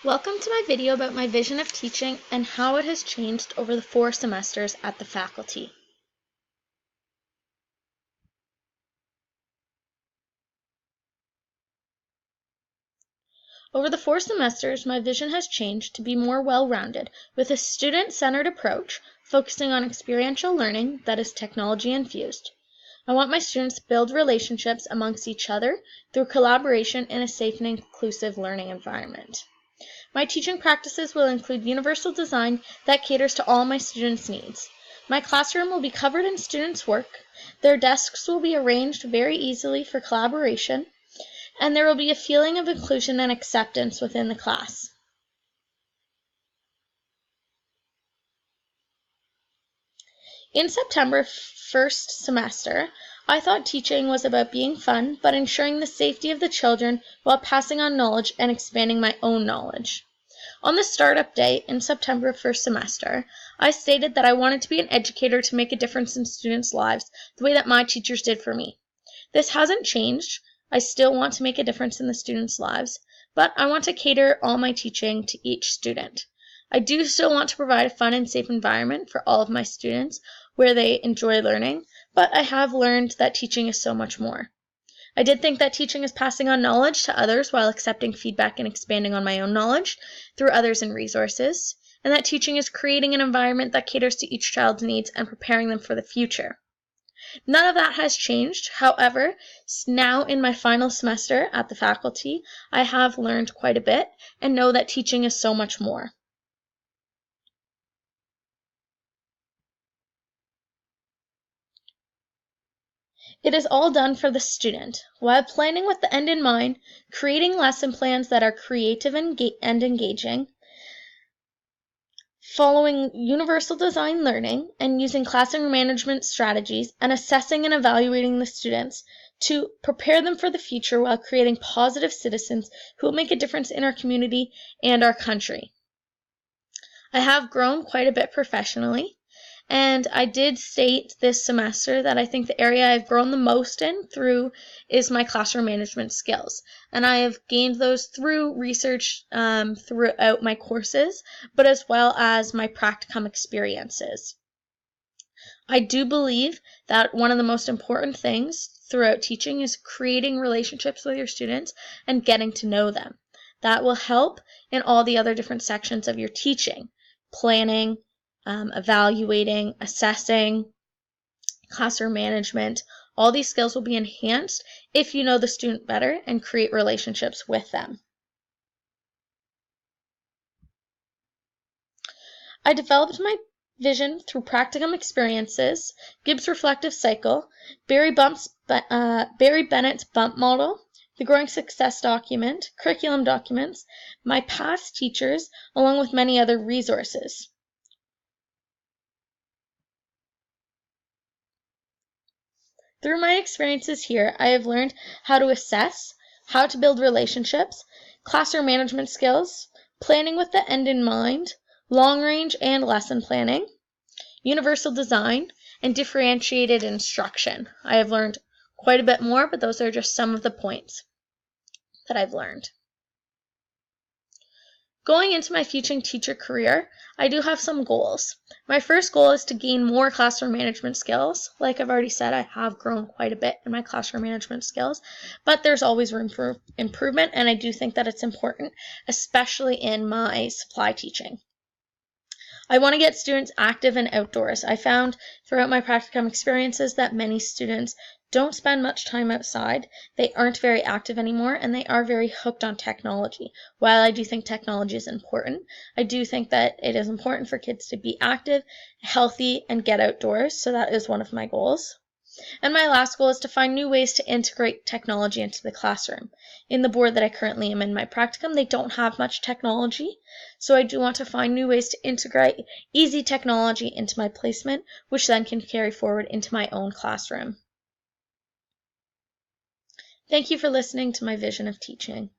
Welcome to my video about my vision of teaching and how it has changed over the 4 semesters at the faculty. Over the 4 semesters, my vision has changed to be more well-rounded, with a student-centered approach focusing on experiential learning that is technology-infused. I want my students to build relationships amongst each other through collaboration in a safe and inclusive learning environment. My teaching practices will include universal design that caters to all my students' needs. My classroom will be covered in students' work, their desks will be arranged very easily for collaboration, and there will be a feeling of inclusion and acceptance within the class. In September first semester, I thought teaching was about being fun, but ensuring the safety of the children while passing on knowledge and expanding my own knowledge. On the startup day in September first semester, I stated that I wanted to be an educator to make a difference in students' lives the way that my teachers did for me. This hasn't changed. I still want to make a difference in the students' lives, but I want to cater all my teaching to each student. I do still want to provide a fun and safe environment for all of my students where they enjoy learning, but I have learned that teaching is so much more. I did think that teaching is passing on knowledge to others while accepting feedback and expanding on my own knowledge through others and resources, and that teaching is creating an environment that caters to each child's needs and preparing them for the future. None of that has changed. However, now in my final semester at the faculty, I have learned quite a bit and know that teaching is so much more. It is all done for the student, while planning with the end in mind, creating lesson plans that are creative and engaging, following universal design learning, and using classroom management strategies, and assessing and evaluating the students to prepare them for the future while creating positive citizens who will make a difference in our community and our country. I have grown quite a bit professionally. And I did state this semester that I think the area I've grown the most in through is my classroom management skills. And I have gained those through research throughout my courses, but as well as my practicum experiences. I do believe that one of the most important things throughout teaching is creating relationships with your students and getting to know them. That will help in all the other different sections of your teaching, planning, evaluating, assessing, classroom management. All these skills will be enhanced if you know the student better and create relationships with them. I developed my vision through practicum experiences, Gibbs reflective cycle, Barry Bennett's bump model, the Growing Success document, curriculum documents, my past teachers, along with many other resources. Through my experiences here, I have learned how to assess, how to build relationships, classroom management skills, planning with the end in mind, long range and lesson planning, universal design, and differentiated instruction. I have learned quite a bit more, but those are just some of the points that I've learned. Going into my future teacher career, I do have some goals. My first goal is to gain more classroom management skills. Like I've already said, I have grown quite a bit in my classroom management skills, but there's always room for improvement, and I do think that it's important, especially in my supply teaching. I want to get students active and outdoors. I found throughout my practicum experiences that many students don't spend much time outside, they aren't very active anymore, and they are very hooked on technology. While I do think technology is important, I do think that it is important for kids to be active, healthy, and get outdoors, so that is one of my goals. And my last goal is to find new ways to integrate technology into the classroom. In the board that I currently am in my practicum, they don't have much technology, so I do want to find new ways to integrate easy technology into my placement, which then can carry forward into my own classroom. Thank you for listening to my vision of teaching.